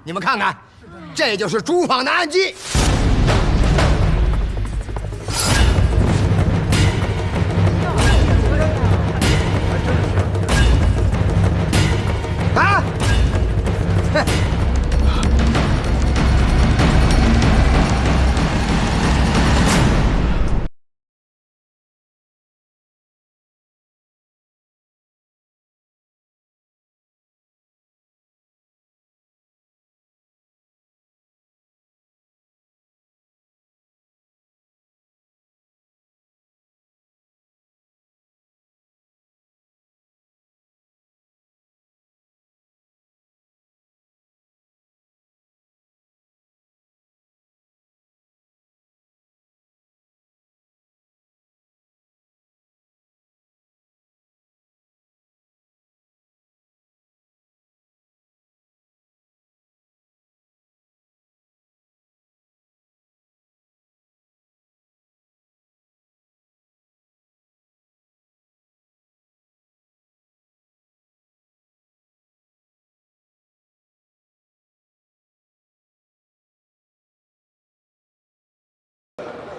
你们看看，这就是朱坊的案迹。啊！哼！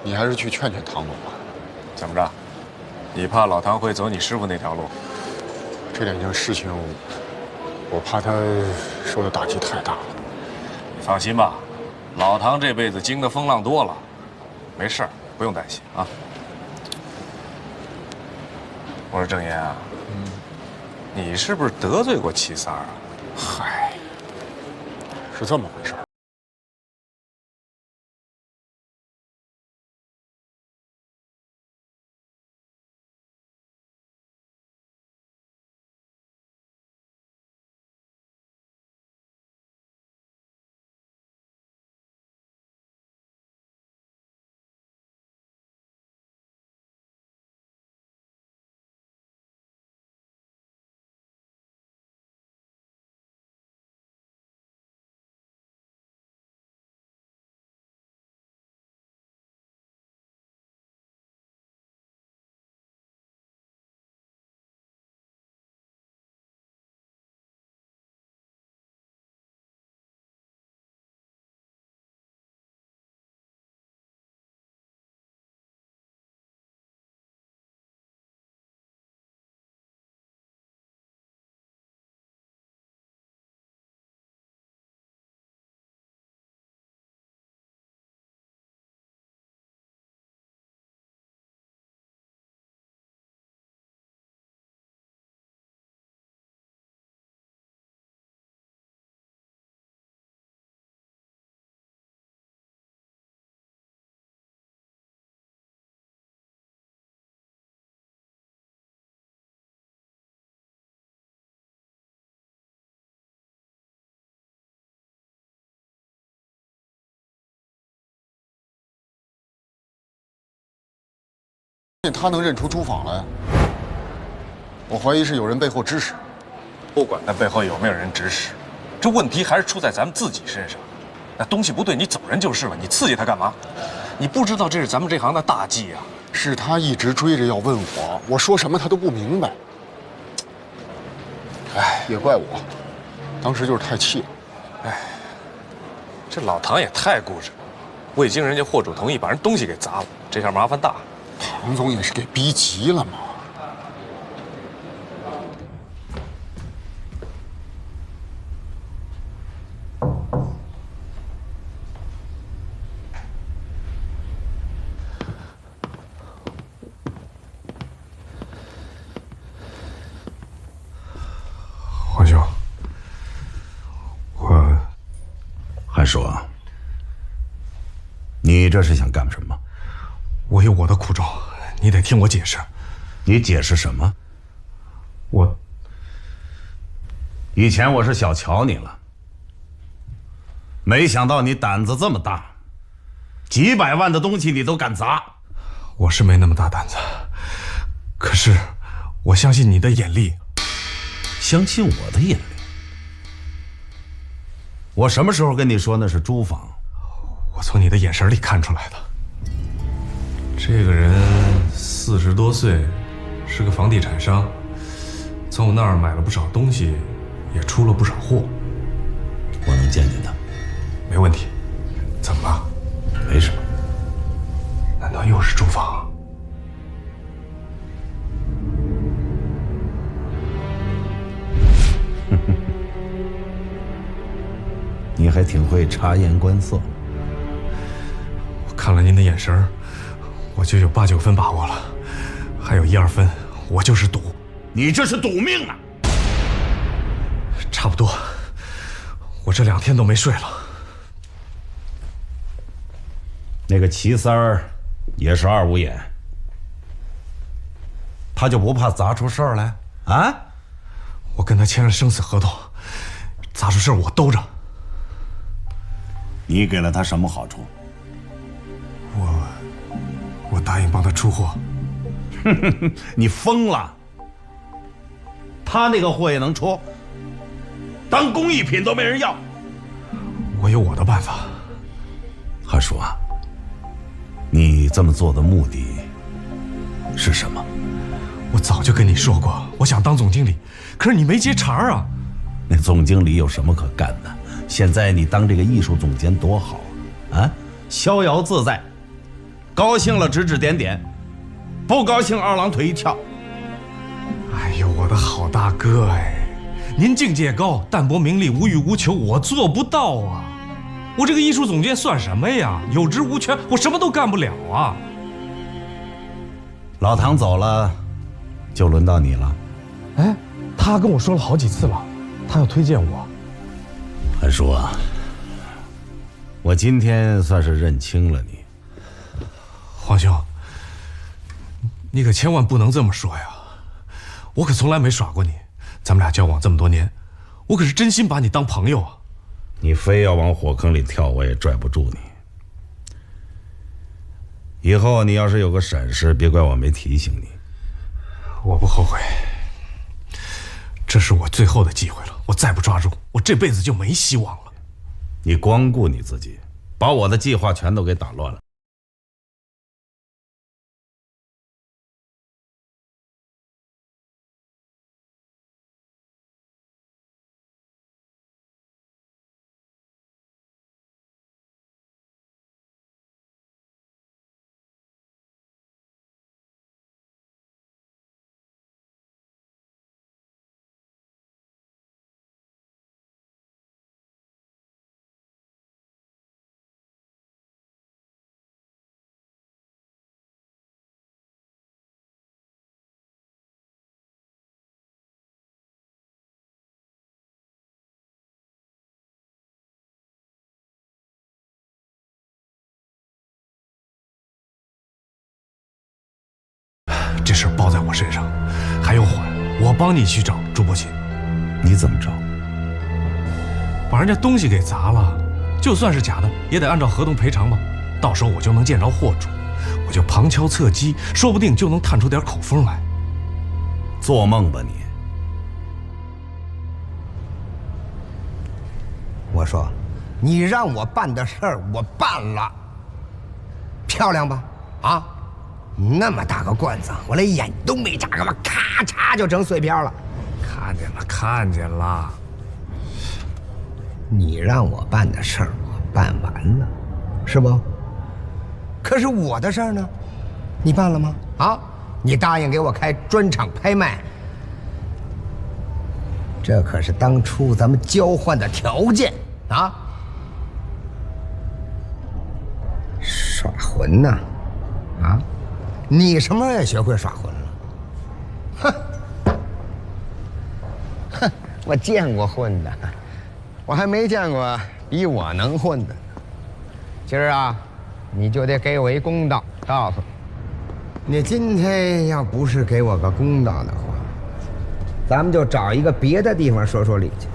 你还是去劝劝唐总吧。怎么着？你怕老唐会走你师傅那条路？这两件事情，我怕他受的打击太大了。你放心吧，老唐这辈子经的风浪多了，没事儿，不用担心啊。我说郑岩啊，你是不是得罪过齐三儿啊？嗨，是这么回事儿。他能认出朱坊来，我怀疑是有人背后指使。不管他背后有没有人指使，这问题还是出在咱们自己身上。那东西不对，你走人就是了，你刺激他干嘛？你不知道这是咱们这行的大忌啊！是他一直追着要问我，我说什么他都不明白。哎，也怪我，当时就是太气了。哎，这老唐也太固执了，未经人家货主同意把人东西给砸了，这下麻烦大了。唐总也是给逼急了嘛。黄兄，韩叔啊，你这是想干什么？我有我的苦衷，你得听我解释。你解释什么？以前我是小瞧你了，没想到你胆子这么大，几百万的东西你都敢砸。我是没那么大胆子，可是我相信你的眼力。相信我的眼力？我什么时候跟你说那是朱坊？我从你的眼神里看出来的。这个人40多岁，是个房地产商，从我那儿买了不少东西，也出了不少货。我能见见他。没问题。怎么了？没什么。难道又是朱芳？你还挺会察言观色。我看了您的眼神，我就有8、9分把握了，还有1、2分，我就是赌。你这是赌命啊！差不多，我这2天都没睡了。那个齐三儿也是2五眼，他就不怕砸出事儿来啊？我跟他签了生死合同，砸出事儿我兜着。你给了他什么好处？我答应帮他出货。你疯了！他那个货也能出？当工艺品都没人要。我有我的办法。韩叔啊，你这么做的目的是什么？我早就跟你说过，我想当总经理，可是你没接茬啊。那总经理有什么可干的？现在你当这个艺术总监多好啊！逍遥自在，高兴了指指点点，不高兴二郎腿一跳。哎呦，我的好大哥哎，您境界高，淡泊名利，无欲无求，我做不到啊！我这个艺术总监算什么呀？有职无权，我什么都干不了啊！老唐走了，就轮到你了。哎，他跟我说了好几次了，他要推荐我。韩叔啊，我今天算是认清了你。黄兄，你可千万不能这么说呀！我可从来没耍过你，咱们俩交往这么多年，我可是真心把你当朋友啊！你非要往火坑里跳，我也拽不住你。以后你要是有个闪失，别怪我没提醒你。我不后悔，这是我最后的机会了，我再不抓住，我这辈子就没希望了。你光顾你自己，把我的计划全都给打乱了。这事儿包在我身上，还有缓，我帮你去找朱伯琴。你怎么找？把人家东西给砸了，就算是假的，也得按照合同赔偿吧。到时候我就能见着货主，我就旁敲侧击，说不定就能探出点口风来。做梦吧你！我说，你让我办的事儿我办了，漂亮吧？啊，那么大个罐子，我连眼都没眨，干嘛咔嚓就成碎片了？看见了，看见了。你让我办的事儿我办完了，是不？可是我的事儿呢，你办了吗？啊，你答应给我开专场拍卖，这可是当初咱们交换的条件啊！耍混呐，啊，你什么时候也学会耍混了？哼，我见过混的，我还没见过比我能混的。今儿啊，你就得给我一公道。告诉你，你今天要不是给我个公道的话，咱们就找一个别的地方说说理去。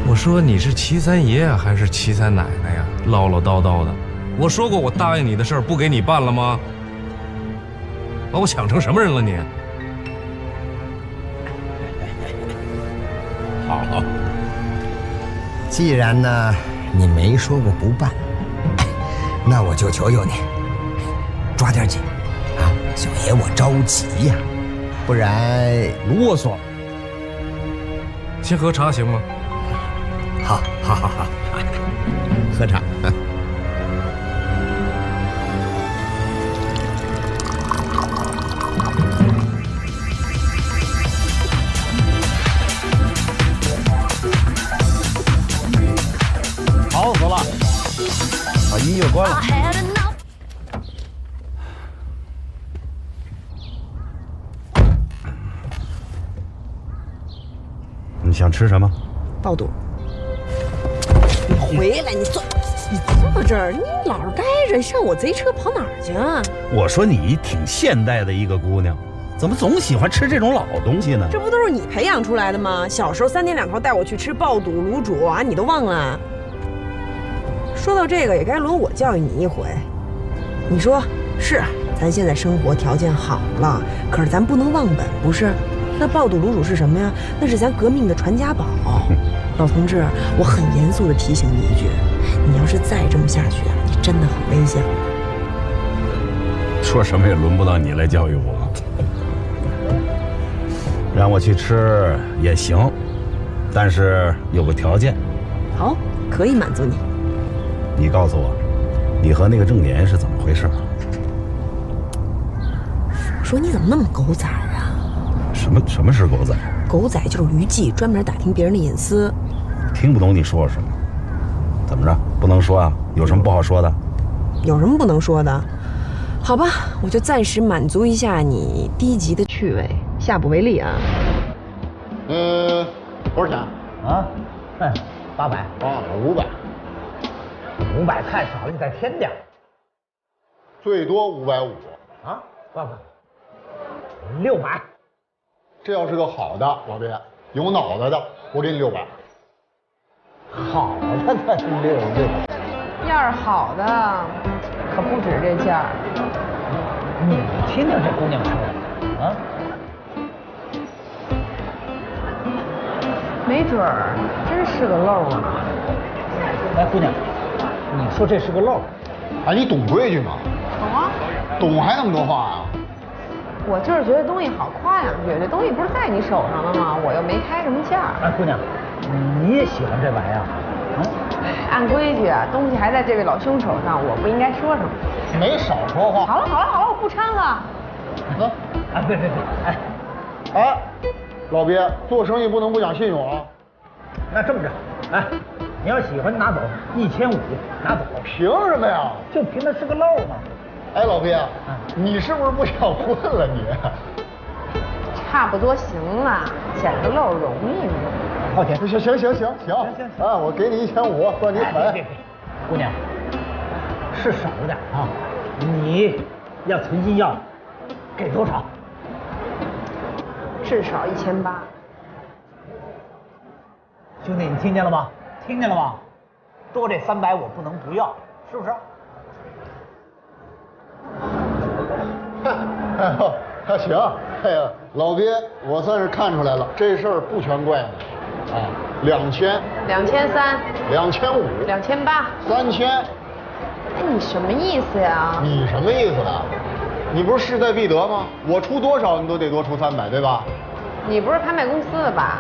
我说你是齐三爷啊，还是齐三奶奶呀？唠唠叨叨的。我说过我答应你的事儿不给你办了吗？把我抢成什么人了你？好。既然呢你没说过不办，那我就求求你，抓点紧啊！小爷我着急呀，不然啰嗦。先喝茶行吗？好，喝茶。吵死了！把音乐关了。你想吃什么？爆肚。你回来，你坐这儿，你老是待着，上我贼车跑哪儿去啊？我说你挺现代的一个姑娘，怎么总喜欢吃这种老东西呢？这不都是你培养出来的吗？小时候3天2头带我去吃爆肚、卤煮啊，你都忘了？说到这个，也该轮我教育你一回。你说是，咱现在生活条件好了，可是咱不能忘本，不是？那爆肚、卤煮是什么呀？那是咱革命的传家宝。老同志，我很严肃地提醒你一句，你要是再这么下去啊，你真的很危险。说什么也轮不到你来教育我。让我去吃也行，但是有个条件。好，可以满足你。你告诉我，你和那个郑岩是怎么回事？我说你怎么那么狗仔啊？什么是狗仔？狗仔就是娱记，专门打听别人的隐私。听不懂你说什么？怎么着？不能说啊？有什么不好说的？有什么不能说的？好吧，我就暂时满足一下你低级的趣味，下不为例啊。多少钱？啊，800。啊，500。 500太少了，你再添点。最多550。啊，爸爸，600。这要是个好的，老别有脑子的，我给你600。好的才是600。要是好的，可不止这价儿。你听听这姑娘说的啊，没准儿真是个漏呢。哎，姑娘，你说这是个漏？哎，你懂规矩吗？懂啊，懂还那么多话啊？我就是觉得东西好夸两句，这东西不是在你手上了吗？我又没开什么价。哎，姑娘，你也喜欢这玩意儿？按规矩啊，东西还在这位老兄手上，我不应该说什么。没少说话。好了，我不掺和。走，哎，别，哎，老别，做生意不能不讲信用啊。那这么着，哎，你要喜欢拿走，1500拿走。凭什么呀？就凭它是个漏嘛。哎，老别，你是不是不想混了你？差不多行了，捡个漏容易吗？好点，行，啊，我给你1500，算你狠。别，姑娘，是少了点啊。你要存心要，给多少？至少1800。兄弟，你听见了吗？听见了吗？多这300我不能不要，是不是？哎，行，哎呀，老别，我算是看出来了，这事儿不全怪你，啊，2000、2300、 2500、 2800、 3000。哎，你什么意思呀？你什么意思呢？你不是势在必得吗？我出多少你都得多出300，对吧？你不是拍卖公司的吧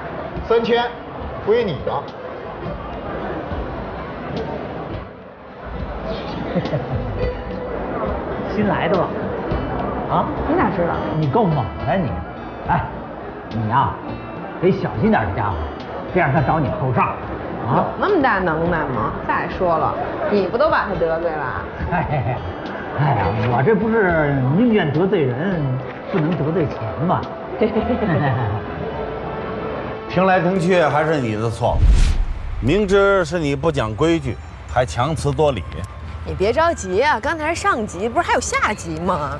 ？3000，归你的。新来的吧？啊？你哪知道？你够猛的你！哎，你呀，得小心点，这家伙，别让他找你后账。有那么大能耐吗？再说了，你不都把他得罪了？哎呀，我这不是宁愿得罪人，不能得罪钱吗？听来听去还是你的错，明知是你不讲规矩，还强词夺理。你别着急啊，刚才是上集，不是还有下集吗？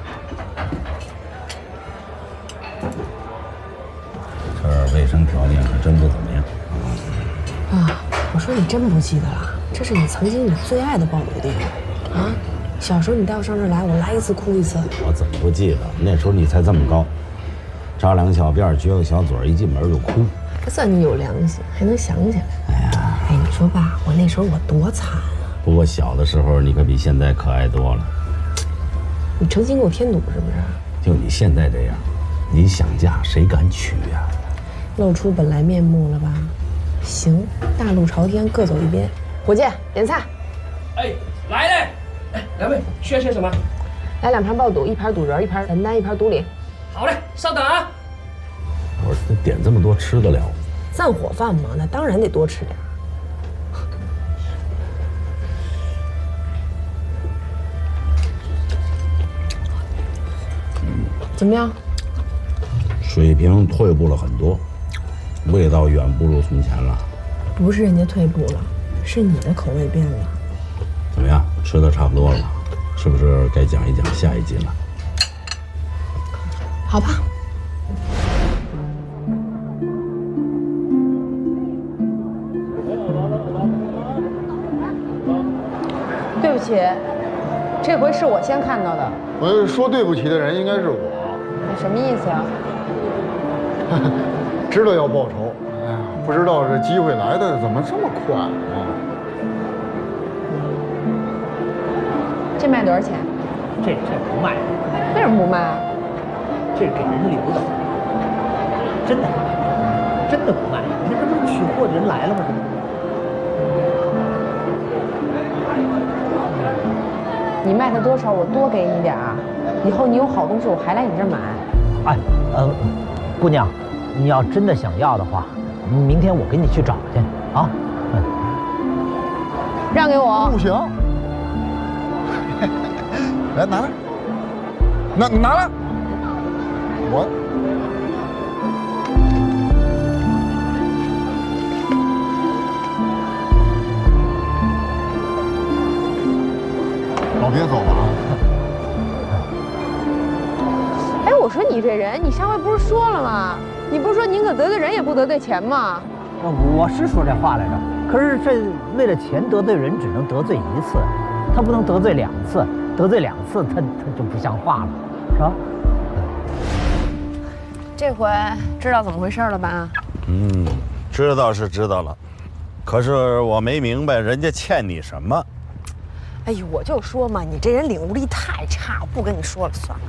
这儿卫生条件可真不怎么样。啊，我说你真不记得了？这是你曾经你最爱的爆肚店啊！小时候你带我上这儿来，我来一次哭一次。我怎么不记得？那时候你才这么高，扎两小辫，撅个小嘴，一进门就哭。这算你有良心，还能想起来。哎，你说爸，我那时候我多惨啊！不过小的时候你可比现在可爱多了。你诚心给我添堵是不是？就你现在这样，你想嫁谁敢娶呀？露出本来面目了吧？行，大路朝天，各走一边。伙计，点菜。哎，来嘞！哎，两位需要些什么？来2盘爆肚，1盘肚仁，1盘散丹，1盘肚里。好嘞，稍等啊。我说点这么多吃得了？散伙饭嘛，那当然得多吃点。怎么样？水平退步了很多，味道远不如从前了。不是人家退步了，是你的口味变了。怎么样？吃的差不多了，是不是该讲一讲下一集了？好吧。对不起，这回是我先看到的。说对不起的人应该是我，你什么意思啊？知道要报仇，哎呀，不知道这机会来的怎么这么快啊！这卖多少钱？这不卖，为什么不卖啊？这是给人留的，真的不卖。你看这不是取货的人来了吗？你卖他多少，我多给你点儿。以后你有好东西，我还来你这儿买。哎，姑娘，你要真的想要的话，明天我给你去找去啊。让给我。不行，来拿来，拿来，我。老别走了啊！哎，我说你这人，你上回不是说了吗？你不是说宁可得罪人也不得罪钱吗？我是说这话来着，可是这为了钱得罪人，只能得罪1次，他不能得罪2次，得罪2次他就不像话了，是吧？这回知道怎么回事了吧？知道是知道了，可是我没明白人家欠你什么。哎呦，我就说嘛，你这人领悟力太差，我不跟你说了，算了。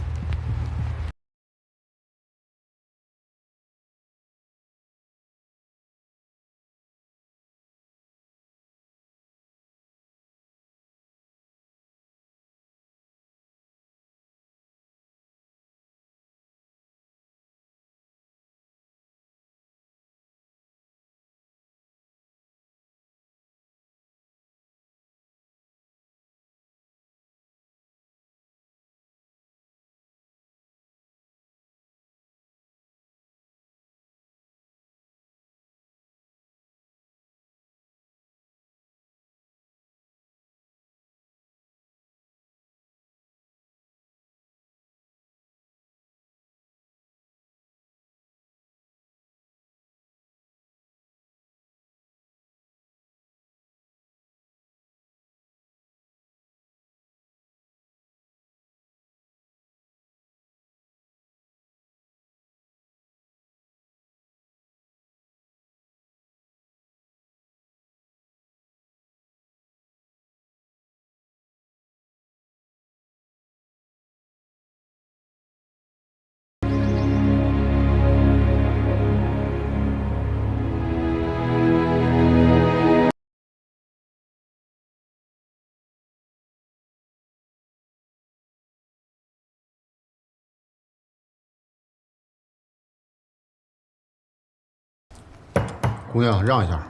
姑娘，让一下。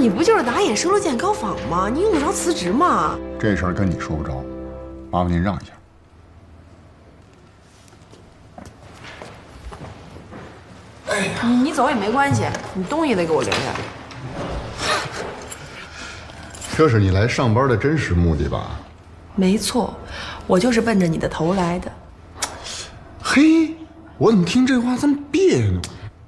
你不就是打眼收了件高仿吗？你用得着辞职吗？这事儿跟你说不着，麻烦您让一下。你走也没关系，你东西得给我留下。这是你来上班的真实目的吧？没错，我就是奔着你的头来的。嘿，我怎么听这话这么别扭？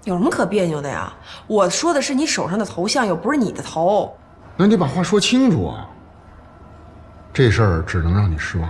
有什么可别扭的呀？我说的是你手上的头像，又不是你的头。那你把话说清楚啊！这事儿只能让你失望。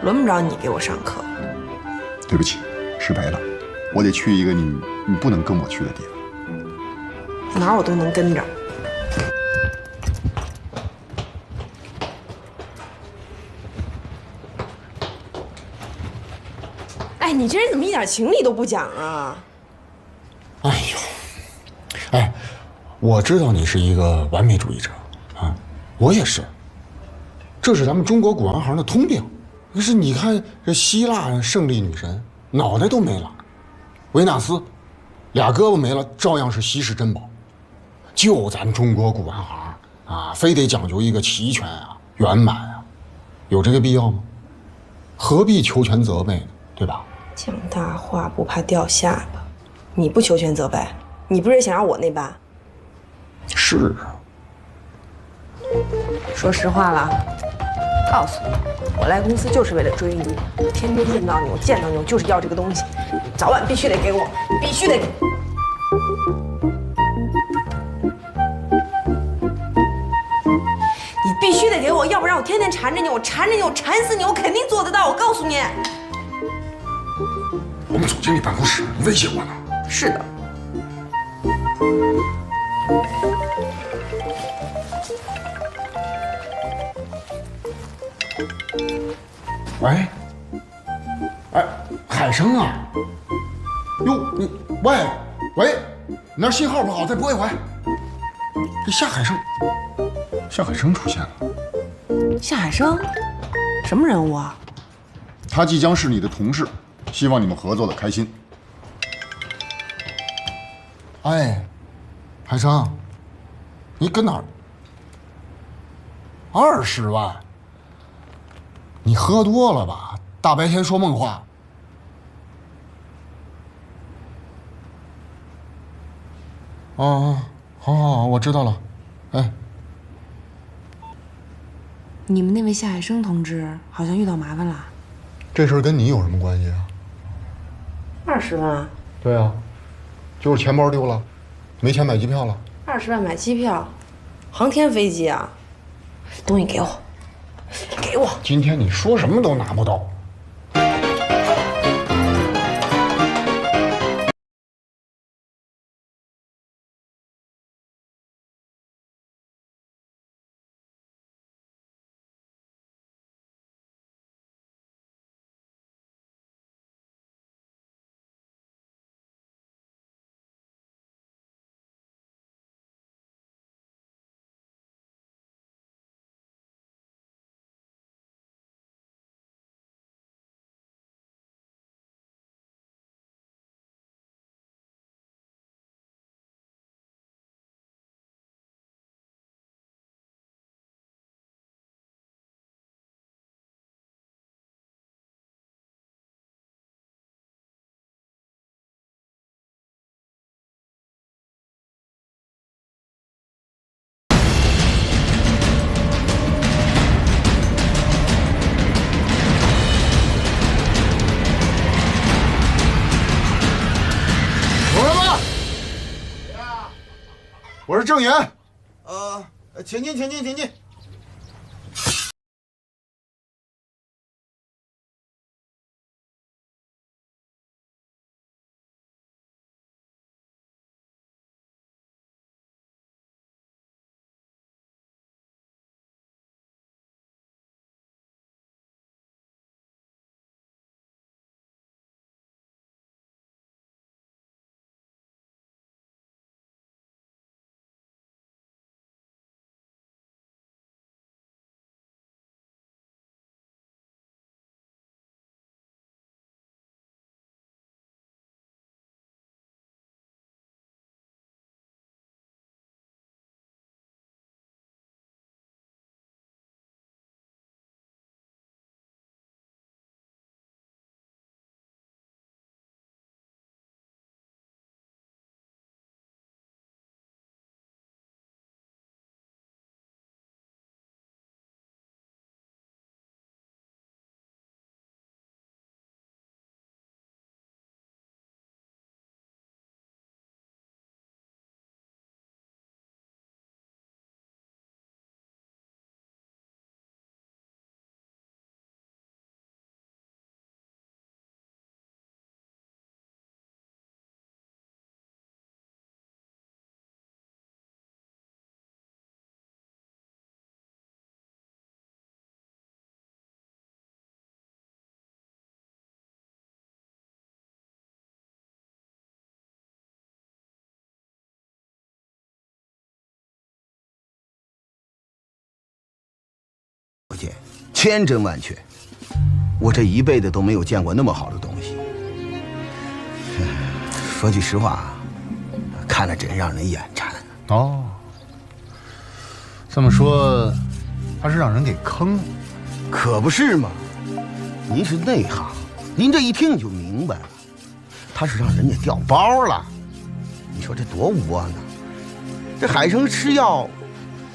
轮不着你给我上课。对不起，失陪了，我得去一个你不能跟我去的地方。哪儿我都能跟着。哎，你这人怎么一点情理都不讲啊？哎呦，哎，我知道你是一个完美主义者啊，我也是。这是咱们中国古玩行的通病。可是你看这希腊胜利女神脑袋都没了，维纳斯俩胳膊没了，照样是稀世珍宝。就咱中国古玩行啊，非得讲究一个齐全啊、圆满啊，有这个必要吗？何必求全责备呢？对吧？讲大话不怕掉下巴，你不求全责备，你不是想让我那般？是啊。说实话了，告诉你，我来公司就是为了追你，天天见到你，我见到你，我就是要这个东西，早晚必须得给我，必须得给。你必须得给我，要不然我天天缠着你，我缠着你，我缠死你，我肯定做得到，我告诉你。我们总经理办公室威胁我呢。是的。喂，哎，海生啊，哟，喂，你那信号不好，再拨一回。这夏海生出现了。夏海生，什么人物啊？他即将是你的同事，希望你们合作的开心。哎，海生，你搁哪儿？20万？你喝多了吧？大白天说梦话。好，我知道了。哎，你们那位夏海生同志好像遇到麻烦了。这事儿跟你有什么关系啊20万？对啊，就是钱包丢了，没钱买机票了。20万买机票，航天飞机啊？东西给我，给我！今天你说什么都拿不到。我是郑岩。请进，请进，请进。千真万确，我这一辈子都没有见过那么好的东西。说句实话，看着真让人眼馋。哦，这么说，他是让人给坑了？可不是嘛！您是内行，您这一听你就明白了，他是让人家调包了。你说这多窝囊！这海生吃药，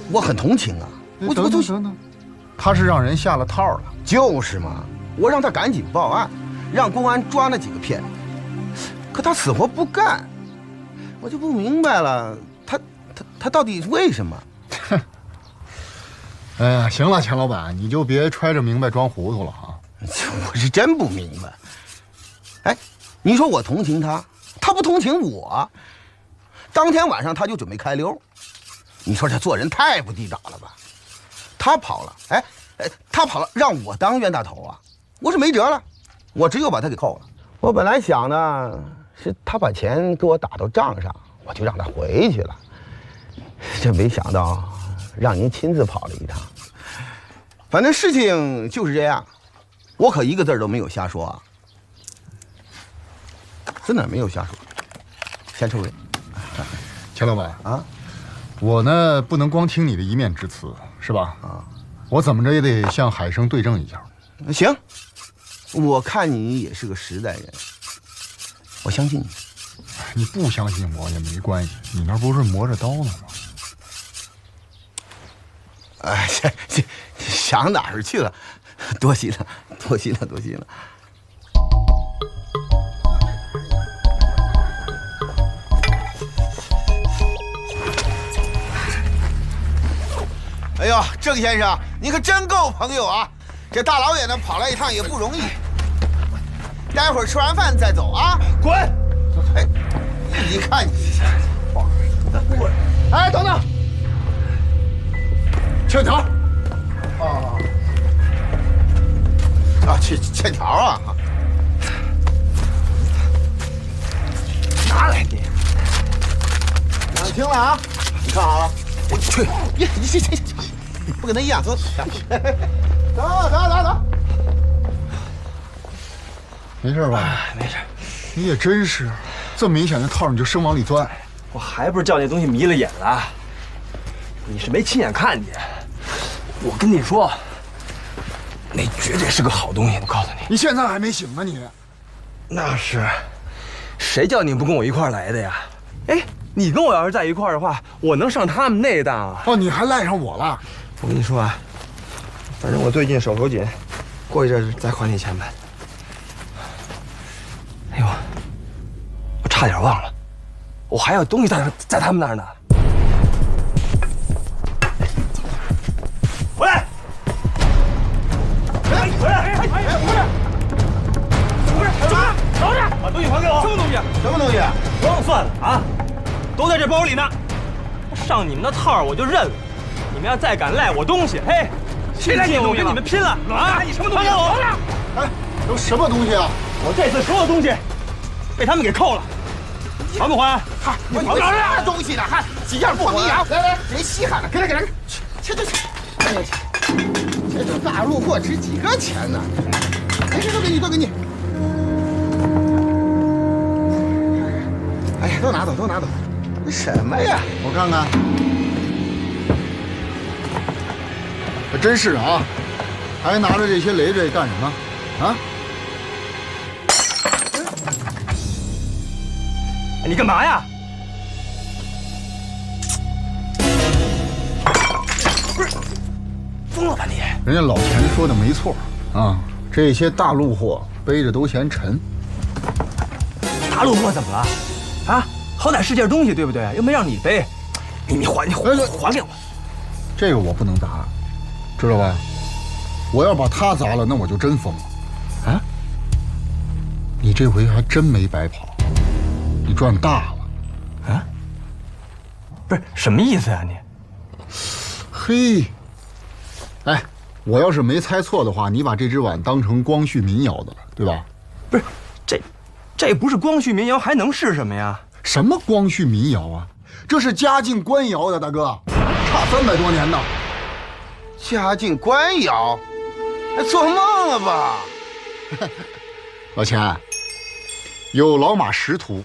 我很同情啊。等，他是让人下了套了。就是嘛，我让他赶紧报案，让公安抓那几个骗子。可他死活不干，我就不明白了，他到底为什么？哎呀，行了，钱老板，你就别揣着明白装糊涂了啊！我是真不明白。哎，你说我同情他，他不同情我。当天晚上他就准备开溜，你说这做人太不地道了吧？他跑了，他跑了，让我当冤大头啊！我是没辙了，我只有把他给扣了。我本来想呢，是他把钱给我打到账上，我就让他回去了。这没想到，让您亲自跑了一趟。反正事情就是这样，我可一个字都没有瞎说啊，真的没有瞎说。先抽人，钱老板啊，我呢不能光听你的一面之词，是吧？啊，我怎么着也得向海生对证一下。行，我看你也是个实在人，我相信你。你不相信我也没关系，你那不是磨着刀呢吗？哎，这想哪儿去了？多心了，多心了，多心了。哎呦，郑先生，你可真够朋友啊！这大老远的跑来一趟也不容易。待会儿吃完饭再走啊！滚！哎，你看你，滚！哎，等等，欠条。欠条啊！拿来你！听了啊！你看好了，我去！你不跟他一样，走！走！没事吧？没事。你也真是，这么明显的套你就生往里钻。我还不是叫那东西迷了眼了？你是没亲眼看见。我跟你说，那绝对是个好东西。我告诉你，你现在还没醒呢，你。那是，谁叫你不跟我一块儿来的呀？哎，你跟我要是在一块儿的话，我能上他们那当啊？哦，你还赖上我了。我跟你说啊，反正我最近手头紧，过一阵儿再还你钱呗。哎呦，我差点忘了，我还有东西在他们那儿呢。里呢。上你们的套我就认了，你们要再敢赖我东西，嘿，现在我跟你们拼了啊！你什么东西？哎，都什么东西啊？我这次所有东西被他们给扣了，还不还？嗨，你们啥东西呢？还几样不一样？来来，谁稀罕了？给来给来，去去去！哎呀，这种大陆货值几个钱呢？哎，这都给你，都给你。哎呀，都拿走，都拿走。什么呀？我看看，还真是啊，还拿着这些累赘干什么？啊？你干嘛呀？不是，疯了吧你？人家老钱说的没错啊，这些大陆货背着都嫌沉。大陆货怎么了？啊，好歹是件东西，对不对？又没让你背，你还给我。这个我不能砸，知道吧？我要把它砸了，那我就真疯了。啊？你这回还真没白跑，你赚大了。啊？不是什么意思啊你？嘿，哎，我要是没猜错的话，你把这只碗当成光绪民谣的了，对吧？不是，这不是光绪民谣，还能是什么呀？什么光绪民谣啊？这是嘉靖官窑的，大哥，差300多年呢。嘉靖官窑，做梦了吧？老钱，有老马识途，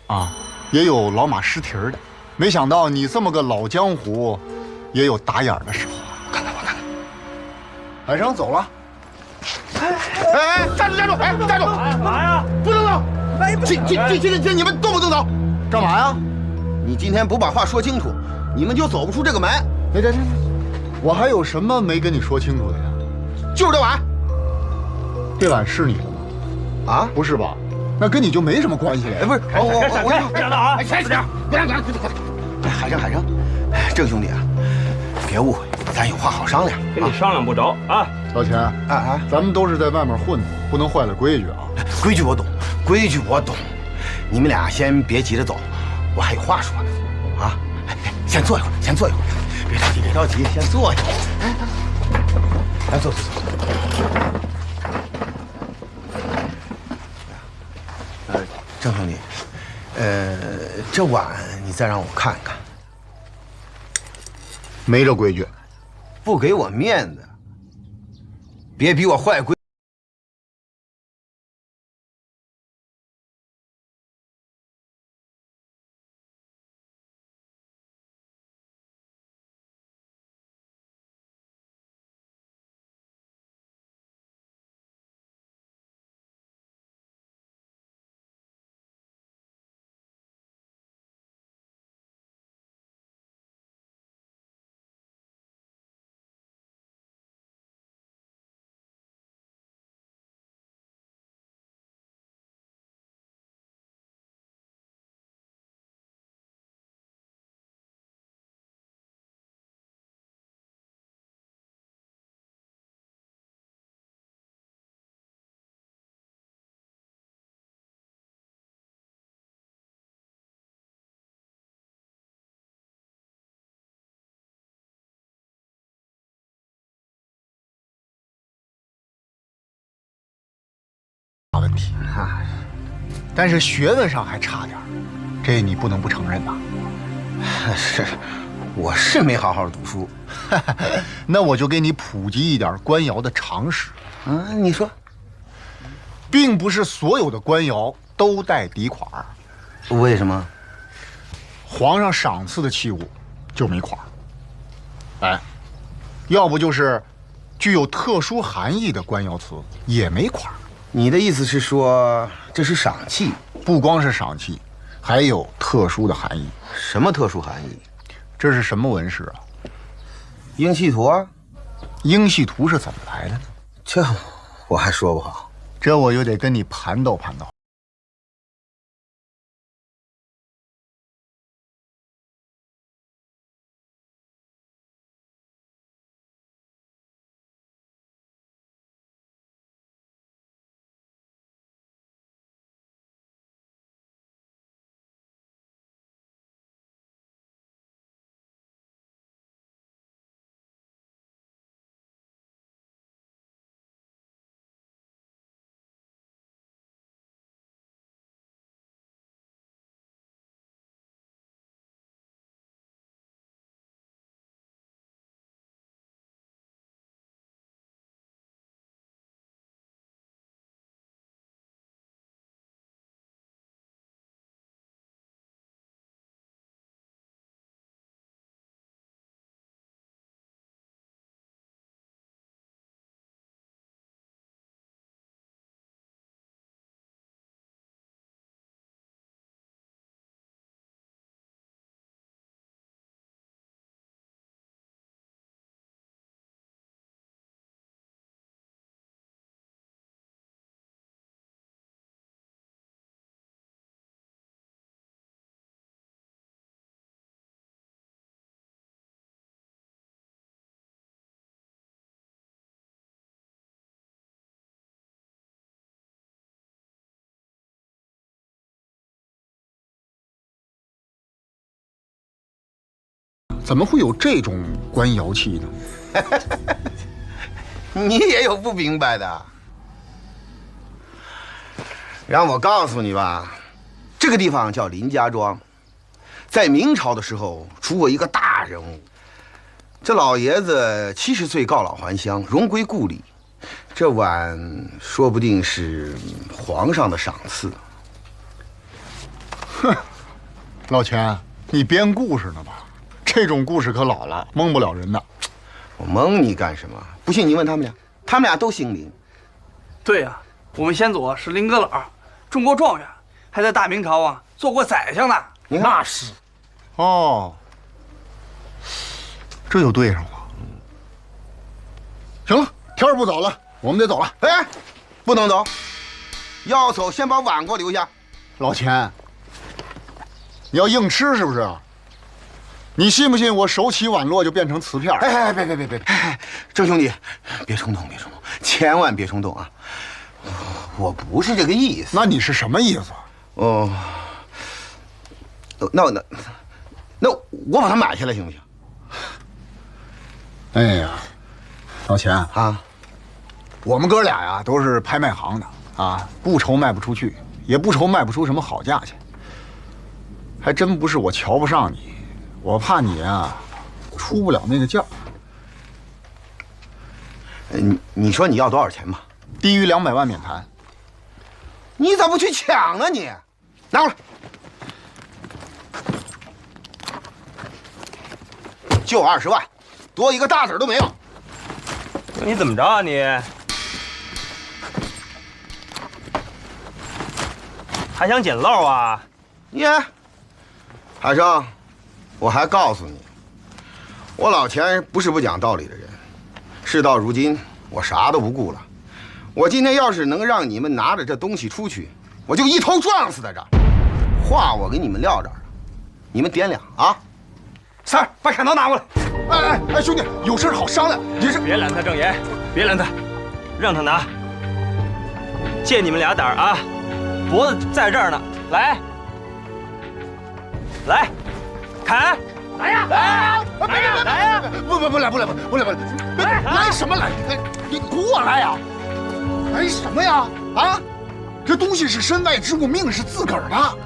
啊，也有老马识蹄儿的。没想到你这么个老江湖，也有打眼的时候。我看看，我看看。海生走了。哎，站住站住！哎，站住！干嘛呀？不能走！哎，这你们动不动走？干嘛呀？你今天不把话说清楚，你们就走不出这个门。这，我还有什么没跟你说清楚的呀？就是这碗。这碗是你的吗？啊，不是吧？那跟你就没什么关系了。哎，不是，我别闹啊！哎，快点，快点！哎，海生，哎，郑兄弟啊，别误会，咱有话好商量。跟你商量不着啊！老钱，咱们都是在外面混的，不能坏了规矩啊。规矩我懂，规矩我懂。你们俩先别急着走，我还有话说呢。啊，先坐一会儿，先坐一会儿，别着急，先坐一会儿。来，坐。郑兄弟，这碗你再让我看一看。没这规矩，不给我面子，别逼我坏规矩。问题啊，但是学问上还差点，这你不能不承认吧？是，我是没好好读书。那我就给你普及一点官窑的常识。你说，并不是所有的官窑都带底款。为什么？皇上赏赐的器物就没款。哎，要不就是具有特殊含义的官窑瓷也没款。你的意思是说这是赏器？不光是赏器，还有特殊的含义。什么特殊含义？这是什么纹饰啊？英系图啊。英系图是怎么来的呢？这我还说不好。这我就得跟你盘道盘道。怎么会有这种官窑气呢？你也有不明白的。让我告诉你吧，这个地方叫林家庄，在明朝的时候出过一个大人物。这老爷子70岁告老还乡，荣归故里。这碗说不定是皇上的赏赐。哼，老钱，你编故事呢吧？这种故事可老了，蒙不了人的。我蒙你干什么？不信你问他们俩，他们俩都姓林。对呀，我们先祖是林阁老，中国状元，还在大明朝啊做过宰相呢。你看那是。哦，这就对上了。行了，天儿不早了，我们得走了。哎，不能走，要走先把碗给我留下。老钱，你要硬吃是不是？你信不信我手起碗落就变成瓷片？哎，别，郑兄弟，别冲动，千万别冲动啊！我不是这个意思。那你是什么意思？哦，那我把它买下来行不行？哎呀，老钱啊，我们哥俩呀都是拍卖行的啊，不愁卖不出去，也不愁卖不出什么好价钱。还真不是我瞧不上你，我怕你啊出不了那个价。你说你要多少钱吧？低于200万免谈。你咋不去抢呢？你拿过来，就20万，多一个大子都没有。你怎么着啊你？还想捡漏啊？你，海生，我还告诉你，我老钱不是不讲道理的人。事到如今，我啥都不顾了。我今天要是能让你们拿着这东西出去，我就一头撞死在这儿。话我给你们撂这儿了，你们掂量啊！三儿，把砍刀拿过来。哎，兄弟，有事好商量。你是别拦他，郑爷，别拦他，让他拿。借你们俩胆儿啊！脖子在这儿呢，来，砍！来呀！来呀！不来，来什么来？你过来呀！来什么呀？啊，这东西是身外之物，命是自个儿的。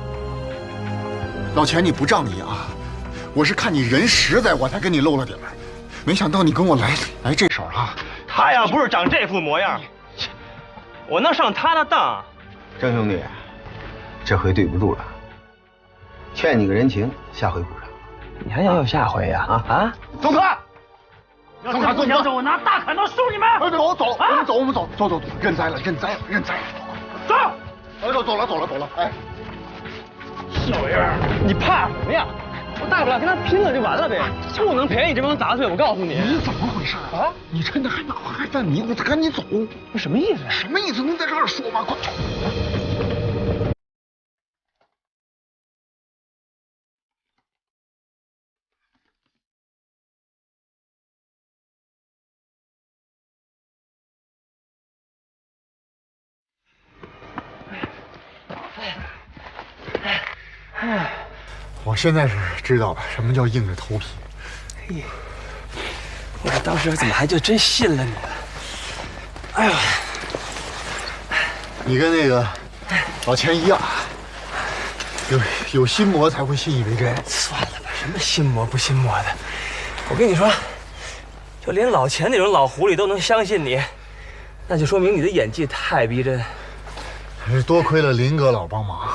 老钱，你不仗义啊！我是看你人实在，我才跟你露了点来，没想到你跟我来这手啊！他要不是长这副模样，我能上他的当？郑兄弟，这回对不住了，欠你个人情，下回补上。你还想有下回呀？走开！要是不想走，我拿大砍刀收你们！走，我们走，认栽了。走！走了。哎，小样，你怕什么呀？我大不了跟他拼了就完了呗，不能便宜这帮杂碎。我告诉你，你怎么回事啊？你趁他还脑还犯迷糊，他赶紧走。这什么意思？什么意思？能在这儿说吗？快！我现在是知道了什么叫硬着头皮。嘿，我当时怎么还就真信了你了？哎呀，你跟那个老钱一样，有心魔才会信以为真。算了吧，什么心魔不心魔的，我跟你说，就连老钱那种老狐狸都能相信你，那就说明你的演技太逼真。还是多亏了林阁老帮忙。